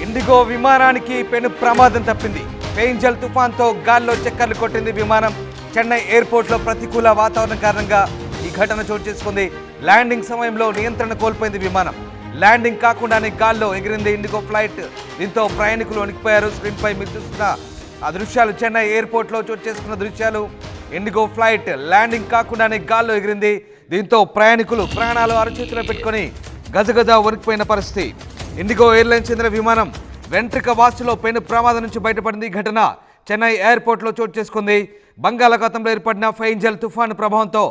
IndiGo విమానానికి పెను ప్రమాదం తప్పింది. పెయింజల్ తుఫాన్తో గాల్లో చక్కర్లు కొట్టింది విమానం. చెన్నై ఎయిర్పోర్ట్లో ప్రతికూల వాతావరణం కారణంగా ఈ ఘటన చోటు చేసుకుంది. ల్యాండింగ్ సమయంలో నియంత్రణ కోల్పోయింది విమానం. ల్యాండింగ్ కాకుండానే గాల్లో ఎగిరింది ఇండిగో ఫ్లైట్. దీంతో ప్రయాణికులు వణికిపోయారు. స్క్రీన్పై మీరు చూస్తున్న ఆ దృశ్యాలు చెన్నై ఎయిర్పోర్ట్లో చోటు చేసుకున్న దృశ్యాలు. ఇండిగో ఫ్లైట్ ల్యాండింగ్ కాకుండానే గాల్లో ఎగిరింది. దీంతో ప్రయాణికులు ప్రాణాలు అరచేతిలో పెట్టుకొని గజగజ వణికిపోయిన పరిస్థితి. ఇండిగో ఎయిర్లైన్స్ చెందిన విమానం వెంట్రిక వాసులో పెను ప్రమాదం నుంచి బయటపడింది. ఈ ఘటన చెన్నై ఎయిర్పోర్ట్లో చోటు చేసుకుంది. బంగాళాఖాతంలో ఏర్పడిన ఫెయింజల్ తుఫాను ప్రభావంతో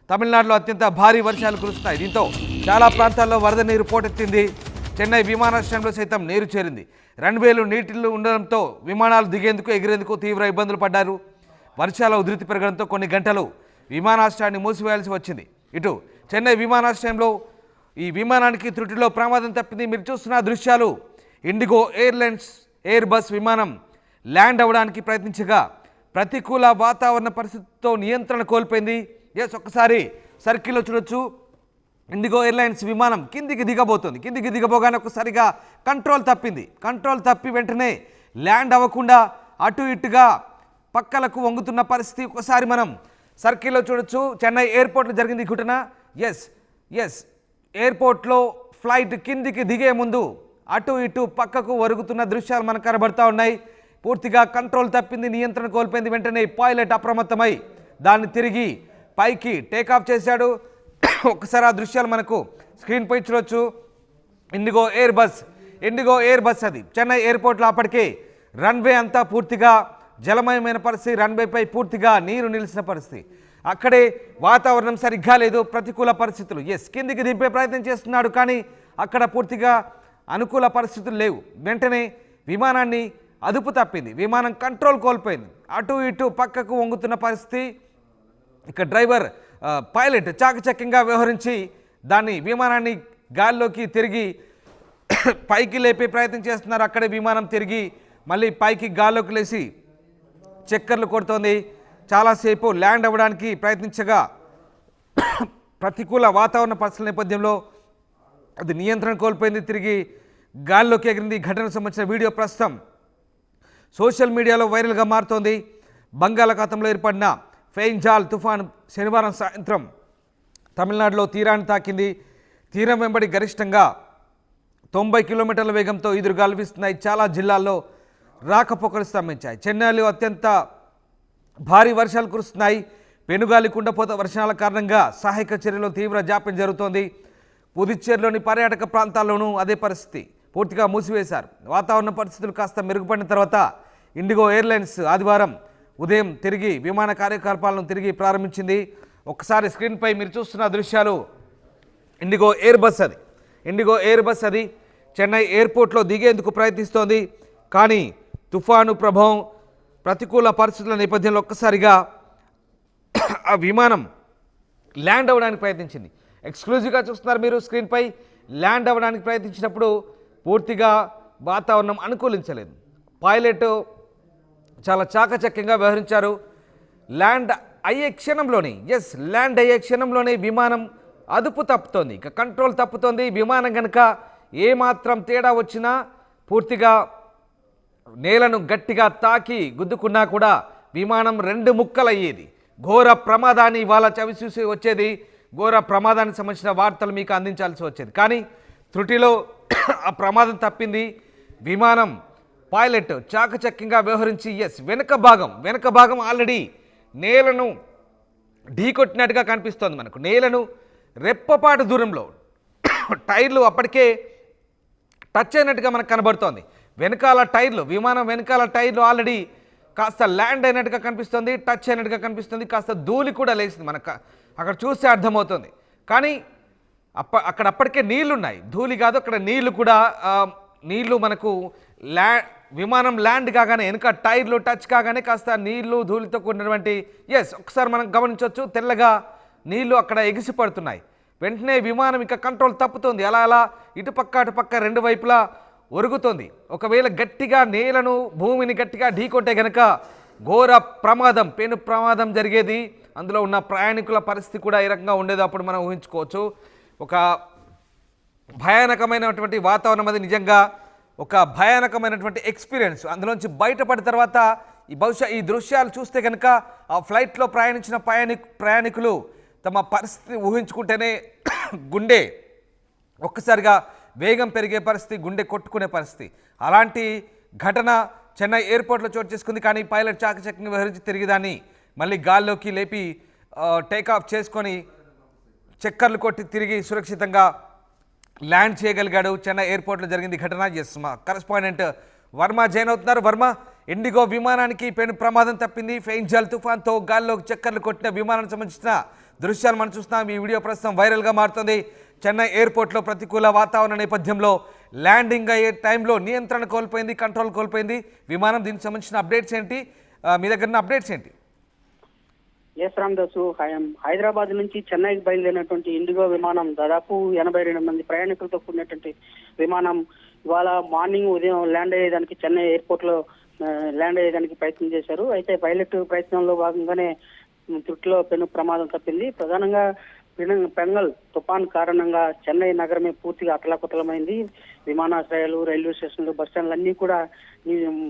తమిళనాడులో అత్యంత భారీ వర్షాలు కురుస్తున్నాయి. దీంతో చాలా ప్రాంతాల్లో వరద నీరు పోటెత్తింది. చెన్నై విమానాశ్రయంలో సైతం నీరు చేరింది. రన్వేలు నీటిలో ఉండడంతో విమానాలు దిగేందుకు ఎగిరేందుకు తీవ్ర ఇబ్బందులు పడ్డారు. వర్షాల ఉధృతి పెరగడంతో కొన్ని గంటలు విమానాశ్రయాన్ని మూసివేయాల్సి వచ్చింది. ఇటు చెన్నై విమానాశ్రయంలో ఈ విమానానికి త్రుటిలో ప్రమాదం తప్పింది. మీరు చూస్తున్న దృశ్యాలు ఇండిగో ఎయిర్లైన్స్ ఎయిర్ బస్ విమానం ల్యాండ్ అవ్వడానికి ప్రయత్నించగా ప్రతికూల వాతావరణ పరిస్థితితో నియంత్రణ కోల్పోయింది. ఒక్కసారి సర్కిల్లో చూడొచ్చు. ఇండిగో ఎయిర్లైన్స్ విమానం కిందికి దిగబోతుంది. కిందికి దిగబోగానే ఒక్కసారిగా కంట్రోల్ తప్పింది. కంట్రోల్ తప్పి వెంటనే ల్యాండ్ అవ్వకుండా అటు ఇటుగా పక్కలకు వంగుతున్న పరిస్థితి ఒకసారి మనం సర్కిల్లో చూడొచ్చు. చెన్నై ఎయిర్పోర్ట్లో జరిగింది ఘటన. ఎస్ ఎయిర్పోర్ట్లో ఫ్లైట్ కిందికి దిగే ముందు అటు ఇటు పక్కకు ఒరుగుతున్న దృశ్యాలు మనకు కనబడతా ఉన్నాయి. పూర్తిగా కంట్రోల్ తప్పింది, నియంత్రణ కోల్పోయింది. వెంటనే పైలట్ అప్రమత్తమై దాన్ని తిరిగి పైకి టేకాఫ్ చేశాడు. ఒకసారి ఆ దృశ్యాలు మనకు స్క్రీన్పై చూడొచ్చు. ఇండిగో ఎయిర్ బస్ అది చెన్నై ఎయిర్పోర్ట్లో అప్పటికే రన్వే అంతా పూర్తిగా జలమయమైన పరిస్థితి. రన్వేపై పూర్తిగా నీరు నిలిచిన పరిస్థితి. అక్కడే వాతావరణం సరిగ్గా లేదు, ప్రతికూల పరిస్థితులు. కిందికి దింపే ప్రయత్నం చేస్తున్నాడు, కానీ అక్కడ పూర్తిగా అనుకూల పరిస్థితులు లేవు. వెంటనే విమానాన్ని అదుపు తప్పింది. విమానం కంట్రోల్ కోల్పోయింది. అటు ఇటు పక్కకు వంగుతున్న పరిస్థితి. ఇక డ్రైవర్ పైలట్ చాకచక్యంగా వ్యవహరించి దాన్ని విమానాన్ని గాల్లోకి తిరిగి పైకి లేపే ప్రయత్నం చేస్తున్నారు. అక్కడే విమానం తిరిగి మళ్ళీ పైకి గాల్లోకి లేచి చక్కర్లు కొడుతోంది. చాలాసేపు ల్యాండ్ అవ్వడానికి ప్రయత్నించగా ప్రతికూల వాతావరణ పరిస్థితుల నేపథ్యంలో అది నియంత్రణ కోల్పోయింది. తిరిగి గాల్లోకి ఎగిరింది. ఘటనకు సంబంధించిన వీడియో ప్రస్తుతం సోషల్ మీడియాలో వైరల్గా మారుతోంది. బంగాళాఖాతంలో ఏర్పడిన ఫెయింజాల్ తుఫాను శనివారం సాయంత్రం తమిళనాడులో తీరాన్ని తాకింది. తీరం వెంబడి గరిష్టంగా 90 కిలోమీటర్ల వేగంతో ఎదురుగాలు వీస్తున్నాయి. చాలా జిల్లాల్లో రాకపోకలు స్తంభించాయి. చెన్నైలో అత్యంత భారీ వర్షాలు కురుస్తున్నాయి. పెనుగాలి కుండపోత వర్షాల కారణంగా సహాయక చర్యలో తీవ్ర జాప్యం జరుగుతోంది. పుదుచ్చేరిలోని పర్యాటక ప్రాంతాల్లోనూ అదే పరిస్థితి. పూర్తిగా మూసివేశారు. వాతావరణ పరిస్థితులు కాస్త మెరుగుపడిన తర్వాత ఇండిగో ఎయిర్లైన్స్ ఆదివారం ఉదయం తిరిగి విమాన కార్యకలాపాలను తిరిగి ప్రారంభించింది. ఒకసారి స్క్రీన్పై మీరు చూస్తున్న దృశ్యాలు ఇండిగో ఎయిర్ బస్ అది చెన్నై ఎయిర్పోర్ట్లో దిగేందుకు ప్రయత్నిస్తోంది. కానీ తుఫాను ప్రభావం, ప్రతికూల పరిస్థితుల నేపథ్యంలో ఒక్కసారిగా ఆ విమానం ల్యాండ్ అవ్వడానికి ప్రయత్నించింది. ఎక్స్క్లూజివ్గా చూస్తున్నారు మీరు స్క్రీన్పై. ల్యాండ్ అవ్వడానికి ప్రయత్నించినప్పుడు పూర్తిగా వాతావరణం అనుకూలించలేదు. పైలట్ చాలా చాకచక్యంగా వ్యవహరించారు. ల్యాండ్ అయ్యే క్షణంలోనే విమానం అదుపు తప్పుతోంది. ఇక కంట్రోల్ తప్పుతోంది. విమానం కనుక ఏమాత్రం తేడా వచ్చినా పూర్తిగా నేలను గట్టిగా తాకి గుద్దుకున్నా కూడా విమానం 2 ముక్కలయ్యేది. ఘోర ప్రమాదాన్ని ఇవాళ చవిచూసి వచ్చేది. ఘోర ప్రమాదానికి సంబంధించిన వార్తలు మీకు అందించాల్సి వచ్చేది. కానీ త్రుటిలో ఆ ప్రమాదం తప్పింది. విమానం పైలట్ చాకచక్యంగా వ్యవహరించి వెనక భాగం ఆల్రెడీ నేలను ఢీకొట్టినట్టుగా కనిపిస్తోంది మనకు. నేలను రెప్పపాటు దూరంలో టైర్లు అప్పటికే టచ్ అయినట్టుగా మనకు కనబడుతోంది. విమానం వెనకాల టైర్లు ఆల్రెడీ కాస్త ల్యాండ్ అయినట్టుగా కనిపిస్తుంది, టచ్ అయినట్టుగా కనిపిస్తుంది. కాస్త ధూళి కూడా లేచింది మనకు అక్కడ చూస్తే అర్థమవుతుంది. కానీ అప్పటికే నీళ్లున్నాయి, ధూళి కాదు. అక్కడ నీళ్లు మనకు విమానం ల్యాండ్ కాగానే వెనుక టైర్లు టచ్ కాగానే కాస్త నీళ్లు ధూళితో కూడినటువంటి ఒకసారి మనం గమనించవచ్చు. తెల్లగా నీళ్లు అక్కడ ఎగిసి పడుతున్నాయి. వెంటనే విమానం ఇక కంట్రోల్ తప్పుతుంది. అలా ఇటుపక్క అటుపక్క 2 వైపులా ఒరుగుతోంది. ఒకవేళ గట్టిగా నేలను భూమిని గట్టిగా ఢీకొట్టే గనక ఘోర ప్రమాదం, పెను ప్రమాదం జరిగేది. అందులో ఉన్న ప్రయాణికుల పరిస్థితి కూడా ఈ రకంగా ఉండేది. అప్పుడు మనం ఊహించుకోవచ్చు. ఒక భయానకమైనటువంటి వాతావరణం అది నిజంగా ఒక భయానకమైనటువంటి ఎక్స్పీరియన్స్. అందులోంచి బయటపడిన తర్వాత బహుశా ఈ దృశ్యాలు చూస్తే కనుక ఆ ఫ్లైట్లో ప్రయాణించిన ప్రయాణికులు తమ పరిస్థితి ఊహించుకుంటేనే గుండె ఒక్కసారిగా వేగం పెరిగే పరిస్థితి, గుండె కొట్టుకునే పరిస్థితి. అలాంటి ఘటన చెన్నై ఎయిర్పోర్ట్లో చోటు చేసుకుంది. కానీ పైలట్ చాకచక్యంగా వ్యవహరించి తిరిగి దాన్ని మళ్ళీ గాల్లోకి లేపి టేకాఫ్ చేసుకొని చక్కర్లు కొట్టి తిరిగి సురక్షితంగా ల్యాండ్ చేయగలిగాడు. చెన్నై ఎయిర్పోర్ట్లో జరిగింది ఘటన. ఎస్, మా కరెస్పాండెంట్ వర్మ జాయిన్ అవుతున్నారు. వర్మ, ఇండిగో విమానానికి పెను ప్రమాదం తప్పింది. ఫెయింజల్ తుఫాన్తో గాల్లోకి చక్కర్లు కొట్టిన విమానానికి సంబంధించిన దృశ్యాలు మనం చూస్తున్నాం. ఈ వీడియో ప్రస్తుతం వైరల్గా మారుతుంది. చెన్నై ఎయిర్పోర్ట్లో ప్రతికూల వాతావరణ నేపథ్యంలో ల్యాండింగ్ అయ్యే టైంలో నియంత్రణ కోల్పోయింది, కంట్రోల్ కోల్పోయింది విమానం. దీనికి సంబంధించిన అప్డేట్స్ ఏంటి, మీ దగ్గర ఉన్న అప్డేట్స్ ఏంటి? ఎస్ రామదాసు, హైదరాబాద్ నుంచి చెన్నైకి బయలుదేరినటువంటి ఇండిగో విమానం దాదాపు 82 మంది ప్రయాణికులతో కూడినటువంటి విమానం ఇవాళ మార్నింగ్ ఉదయం ల్యాండ్ అయ్యేదానికి చెన్నై ఎయిర్పోర్ట్ లో ల్యాండ్ అయ్యేదానికి ప్రయత్నం చేశారు. అయితే పైలట్ ప్రయత్నంలో భాగంగానే త్రుటిలో పెను ప్రమాదం తప్పింది. ప్రధానంగా పెంగల్ తుఫాన్ కారణంగా చెన్నై నగరమే పూర్తిగా అతలాకుతలమైంది. విమానాశ్రయాలు, రైల్వే స్టేషన్లు, బస్టాండ్లు అన్ని కూడా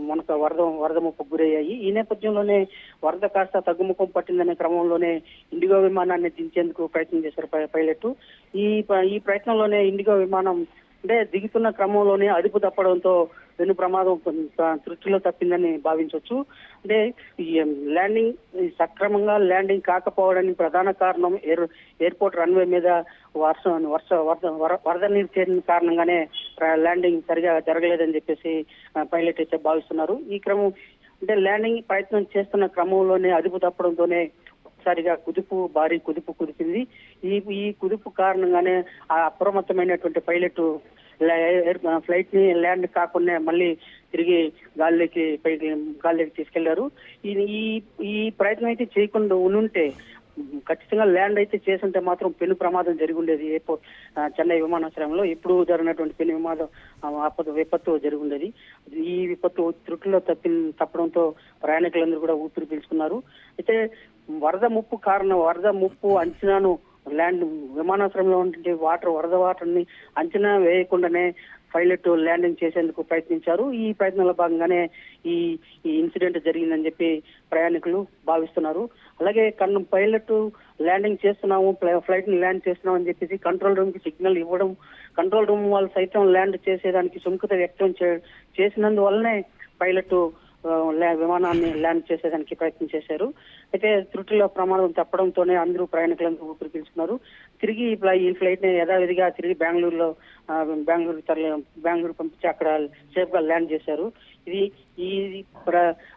మనకు వరద ముప్పు గురయ్యాయి. ఈ నేపథ్యంలోనే వరద కాస్త తగ్గుముఖం పట్టిందనే క్రమంలోనే ఇండిగో విమానాన్ని దించేందుకు ప్రయత్నం చేశారు పైలట్. ఈ ప్రయత్నంలోనే ఇండిగో విమానం అంటే దిగుతున్న క్రమంలోనే అదుపు తప్పడంతో పెను ప్రమాదం తృప్తిలో తప్పిందని భావించవచ్చు. అంటే ల్యాండింగ్ సక్రమంగా ల్యాండింగ్ కాకపోవడానికి ప్రధాన కారణం ఎయిర్పోర్ట్ రన్వే మీద వరద నీరు చేరిన కారణంగానే ల్యాండింగ్ సరిగా జరగలేదని చెప్పేసి పైలట్ అయితే భావిస్తున్నారు. ఈ క్రమం అంటే ల్యాండింగ్ ప్రయత్నం చేస్తున్న క్రమంలోనే అదుపు తప్పడంతోనే ఒకసారిగా భారీ కుదిపింది. ఈ కుదుపు కారణంగానే ఆ అప్రమత్తమైనటువంటి పైలట్ ఫ్లైట్ ని ల్యాండ్ కాకుండా మళ్ళీ తిరిగి గాల్లోకి తీసుకెళ్లారు. ఈ ప్రయత్నం అయితే చేయకుండా ఉంటే ఖచ్చితంగా ల్యాండ్ అయితే చేస్తుంటే మాత్రం పెను ప్రమాదం జరిగి ఉండేది. ఎయిర్పోర్ట్ చెన్నై విమానాశ్రయంలో ఇప్పుడు జరిగినటువంటి పెను విపత్తు జరిగి ఉండేది. ఈ విపత్తు త్రుటిలో తప్పడంతో ప్రయాణికులందరూ కూడా ఊపిరి పీల్చుకున్నారు. అయితే వరద ముప్పు అంచనాను విమానాశ్రయంలో ఉండే వరద వాటర్ని అంచనా వేయకుండానే పైలట్ ల్యాండింగ్ చేసేందుకు ప్రయత్నించారు. ఈ ప్రయత్నంలో భాగంగానే ఈ ఇన్సిడెంట్ జరిగిందని చెప్పి ప్రయాణికులు భావిస్తున్నారు. అలాగే పైలట్ ల్యాండింగ్ చేస్తున్నాము, ఫ్లైట్ ని ల్యాండ్ చేస్తున్నాం అని చెప్పేసి కంట్రోల్ రూమ్ కి సిగ్నల్ ఇవ్వడం, కంట్రోల్ రూమ్ వాళ్ళు సైతం ల్యాండ్ చేసేదానికి సుముఖత వ్యక్తం చేసినందువల్లనే పైలట్ విమానాన్ని ల్యాండ్ చేసేదానికి ప్రయత్నం చేశారు. అయితే త్రుటిలో ప్రమాదం తప్పడంతోనే అందరూ ప్రయాణికులందరూ ఊపిరి పీల్చుకున్నారు. తిరిగి ఈ ఫ్లైట్ ని యథావిధిగా తిరిగి బెంగళూరు పంపించి అక్కడ సేఫ్ గా ల్యాండ్ చేశారు.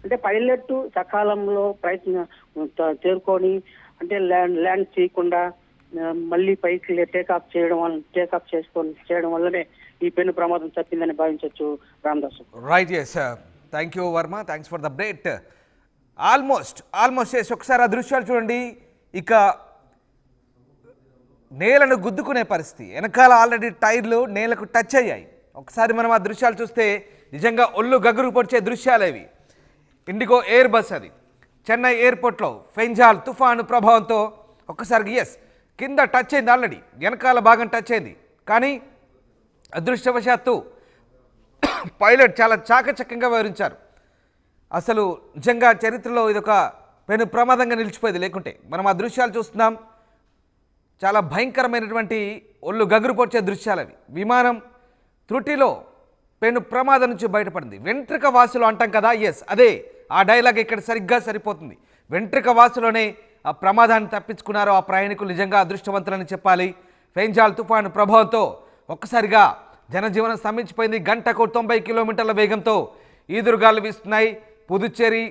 అంటే పైలట్ సకాలంలో చేరుకొని అంటే ల్యాండ్ చేయకుండా మళ్ళీ పైకి టేకాఫ్ చేయడం వల్లనే ఈ పెను ప్రమాదం తప్పిందని భావించవచ్చు Ramadasu. Right, yes, thank you Varma, thanks for the update. Almost yes, ఒకసారి ఆ దృశ్యాలు చూడండి. ఇక నేలను గుద్దుకునే పరిస్థితి, వెనకాల ఆల్రెడీ టైర్లు నేలకు టచ్ అయ్యాయి. ఒకసారి మనం ఆ దృశ్యాలు చూస్తే నిజంగా ఒళ్ళు గగురు పొడిచే దృశ్యాలేవి. ఇండిగో ఎయిర్ బస్ అది చెన్నై ఎయిర్పోర్ట్లో ఫెంజాల్ తుఫాను ప్రభావంతో ఒక్కసారికి కింద టచ్ అయింది, ఆల్రెడీ వెనకాల భాగం టచ్ అయింది. కానీ అదృష్టవశాత్తు పైలట్ చాలా చాకచక్యంగా వివరించారు. అసలు నిజంగా చరిత్రలో ఇదొక పెను ప్రమాదంగా నిలిచిపోయేది. లేకుంటే మనం ఆ దృశ్యాలు చూస్తున్నాం, చాలా భయంకరమైనటువంటి ఒళ్ళు గగురు పొడిచే దృశ్యాలు అవి. విమానం త్రుటిలో పెను ప్రమాదం నుంచి బయటపడింది. వెంట్రుక వాసులు అంటాం కదా, అదే ఆ డైలాగ్ ఇక్కడ సరిగ్గా సరిపోతుంది. వెంట్రుక వాసులోనే ఆ ప్రమాదాన్ని తప్పించుకున్నారు ఆ ప్రయాణికులు. నిజంగా అదృష్టవంతులని చెప్పాలి. ఫెంజాల్ తుఫాను ప్రభావంతో ఒక్కసారిగా జనజీవనం స్తంభించిపోయింది. గంటకు 90 కిలోమీటర్ల వేగంతో ఈదురుగాలు వీస్తున్నాయి. పుదుచ్చేరి,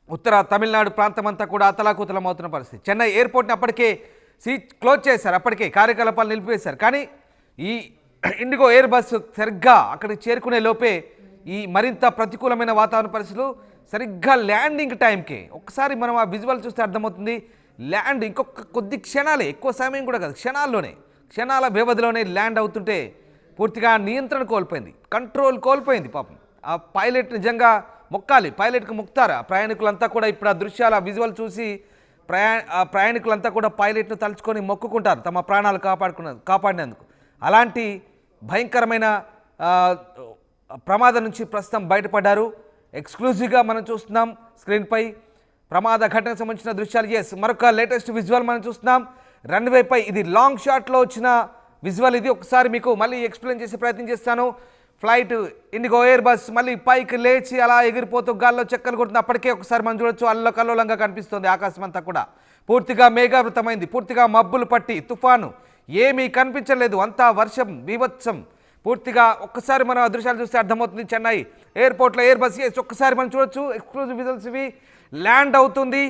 ఉత్తర తమిళనాడు ప్రాంతం అంతా కూడా అతలాకుతలమవుతున్న పరిస్థితి. చెన్నై ఎయిర్పోర్ట్ని అప్పటికే క్లోజ్ చేశారు, అప్పటికే కార్యకలాపాలు నిలిపివేశారు. కానీ ఈ ఇండిగో ఎయిర్ బస్సు సరిగ్గా అక్కడికి చేరుకునే లోపే ఈ మరింత ప్రతికూలమైన వాతావరణ పరిస్థితులు సరిగ్గా ల్యాండింగ్ టైంకే ఒక్కసారి మనం ఆ విజువల్ చూస్తే అర్థమవుతుంది. ల్యాండ్ ఇంకొక కొద్ది క్షణాలే, ఎక్కువ సమయం కూడా కాదు, క్షణాల వ్యవధిలోనే ల్యాండ్ అవుతుంటే పూర్తిగా నియంత్రణ కోల్పోయింది, కంట్రోల్ కోల్పోయింది. పాపం ఆ పైలట్ నిజంగా మొక్కాలి, పైలట్కి మొక్తారు ప్రయాణికులంతా కూడా. ఇప్పుడు ఆ దృశ్యాలు, ఆ విజువల్ చూసి ప్రయాణికులంతా కూడా పైలట్ను తలుచుకొని మొక్కుకుంటారు తమ ప్రాణాలు కాపాడినందుకు. అలాంటి భయంకరమైన ప్రమాదం నుంచి ప్రస్తుతం బయటపడ్డారు. ఎక్స్క్లూజివ్గా మనం చూస్తున్నాం స్క్రీన్పై ప్రమాద ఘటనకు సంబంధించిన దృశ్యాలు. ఎస్, మరొక లేటెస్ట్ విజువల్ మనం చూస్తున్నాం రన్వేపై. ఇది లాంగ్ షాట్లో వచ్చిన విజువల్. ఇది ఒకసారి మీకు మళ్ళీ ఎక్స్ప్లెయిన్ చేసే ప్రయత్నం చేస్తాను. ఫ్లైట్ ఇండిగో ఎయిర్ బస్ మళ్ళీ పైకి లేచి అలా ఎగిరిపోతూ గాల్లో చెక్కలు కొడుతుంది. అప్పటికే ఒకసారి మనం చూడొచ్చు అల్లకల్లోలంగా కనిపిస్తుంది ఆకాశం అంతా కూడా. పూర్తిగా మేఘావృతమైంది, పూర్తిగా మబ్బులు పట్టి తుఫాను ఏమీ కనిపించలేదు, అంతా వర్షం బీభత్సం. పూర్తిగా ఒక్కసారి మనం ఆ దృశ్యాలు చూస్తే అర్థమవుతుంది. చెన్నై ఎయిర్పోర్ట్లో ఎయిర్ బస్ ఒక్కసారి మనం చూడొచ్చు. ఎక్స్క్లూజివ్ విజువల్స్ ఇవి. ల్యాండ్ అవుతుంది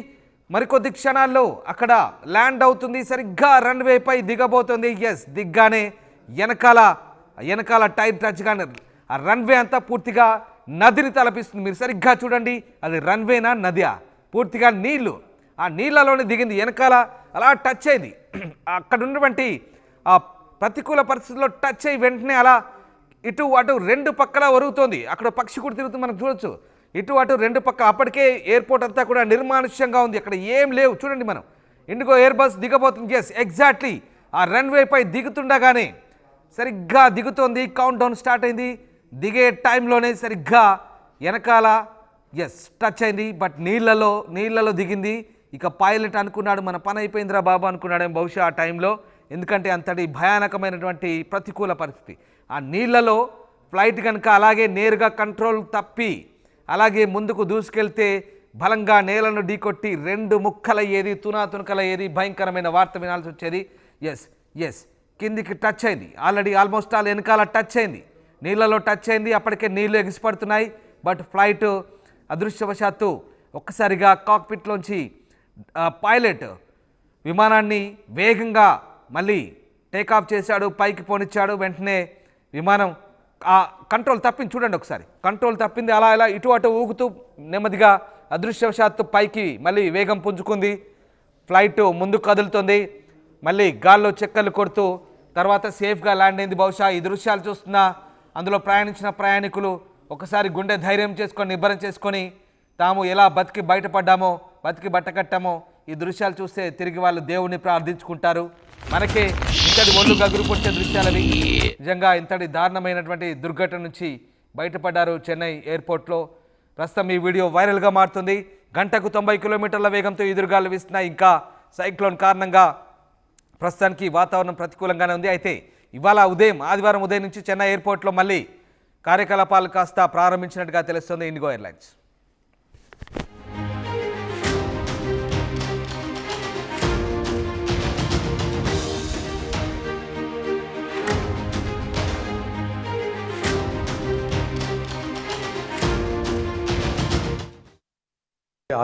మరికొద్ది క్షణాల్లో, అక్కడ ల్యాండ్ అవుతుంది, సరిగ్గా రన్వేపై దిగబోతుంది. ఎస్, దిగ్గానే వెనకాల టైర్ టచ్ కానీ ఆ రన్వే అంతా పూర్తిగా నదిని తలపిస్తుంది. మీరు సరిగ్గా చూడండి, అది రన్వేనా నదియా? పూర్తిగా నీళ్లు, ఆ నీళ్ళలోనే దిగింది. వెనకాల అలా టచ్ అయింది. అక్కడ ఉన్నటువంటి ఆ ప్రతికూల పరిస్థితుల్లో టచ్ అయ్యి వెంటనే అలా ఇటు అటు రెండు పక్కల ఒరుగుతోంది. అక్కడ పక్షి కూడా తిరుగుతుంది, మనం చూడొచ్చు. ఇటు అటు రెండు పక్క. అప్పటికే ఎయిర్పోర్ట్ అంతా కూడా నిర్మానుష్యంగా ఉంది, అక్కడ ఏం లేవు. చూడండి, మనం ఇండిగో ఎయిర్ బస్ దిగబోతుంది. ఎస్, ఎగ్జాక్ట్లీ ఆ రన్వేపై దిగుతుండగానే సరిగ్గా దిగుతోంది. కౌంట్ డౌన్ స్టార్ట్ అయింది. దిగే టైంలోనే సరిగ్గా వెనకాల టచ్ అయింది. బట్ నీళ్ళలో దిగింది. ఇక పైలట్ అనుకున్నాడు మన పని అయిపోయిందిరా బాబు అనుకున్నాడేమో బహుశా ఆ టైంలో. ఎందుకంటే అంతటి భయానకమైనటువంటి ప్రతికూల పరిస్థితి. ఆ నీళ్లలో ఫ్లైట్ కనుక అలాగే నేరుగా కంట్రోల్ తప్పి అలాగే ముందుకు దూసుకెళ్తే బలంగా నేలను ఢీకొట్టి రెండు ముక్కలయ్యేది, తునకలయ్యేది. భయంకరమైన వార్త వినాల్సి వచ్చేది. ఎస్ కిందికి టచ్ అయింది. ఆల్మోస్ట్ వెనకాల టచ్ అయింది, నీళ్ళలో టచ్ అయింది. అప్పటికే నీళ్లు ఎగిసిపడుతున్నాయి. బట్ ఫ్లైట్ అదృష్టవశాత్తు ఒక్కసారిగా కాక్పిట్లోంచి పైలట్ విమానాన్ని వేగంగా మళ్ళీ టేకాఫ్ చేశాడు, పైకి పోనిచ్చాడు. వెంటనే విమానం ఆ కంట్రోల్ తప్పింది. చూడండి ఒకసారి, కంట్రోల్ తప్పింది. అలా ఇటు అటు ఊగుతూ నెమ్మదిగా అదృష్టవశాత్తు పైకి మళ్ళీ వేగం పుంజుకుంది. ఫ్లైట్ ముందుకు కదులుతుంది, మళ్ళీ గాల్లో చెక్కలు కొడుతూ తర్వాత సేఫ్గా ల్యాండ్ అయింది. బహుశా ఈ దృశ్యాలు చూస్తున్న అందులో ప్రయాణించిన ప్రయాణికులు ఒకసారి గుండె ధైర్యం చేసుకొని నిబ్బరం చేసుకొని తాము ఎలా బతికి బయటపడ్డామో, బతికి బట్టకట్టామో ఈ దృశ్యాలు చూస్తే తిరిగి వాళ్ళు దేవుణ్ణి ప్రార్థించుకుంటారు. మనకే ఇంతటి ఒళ్ళు గగురు పొడిచే దృశ్యాలవి. నిజంగా ఇంతటి దారుణమైనటువంటి దుర్ఘటన నుంచి బయటపడ్డారు చెన్నై ఎయిర్పోర్ట్లో. ప్రస్తుతం ఈ వీడియో వైరల్గా మారుతుంది. గంటకు 90 కిలోమీటర్ల వేగంతో ఎదురుగాలు వీస్తున్నాయి. ఇంకా సైక్లోన్ కారణంగా ప్రస్తుతానికి వాతావరణం ప్రతికూలంగానే ఉంది. అయితే ఇవాళ ఆదివారం ఉదయం నుంచి చెన్నై ఎయిర్పోర్ట్లో మళ్ళీ కార్యకలాపాలు కాస్త ప్రారంభించినట్టుగా తెలుస్తుంది ఇండిగో ఎయిర్లైన్స్.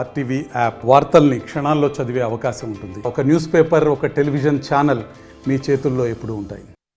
ఆర్టీవీ యాప్ వార్తల్ని క్షణాల్లో చదివే అవకాశం ఉంటుంది. ఒక న్యూస్ పేపర్, ఒక టెలివిజన్ ఛానల్ మీ చేతుల్లో ఎప్పుడూ ఉంటాయి.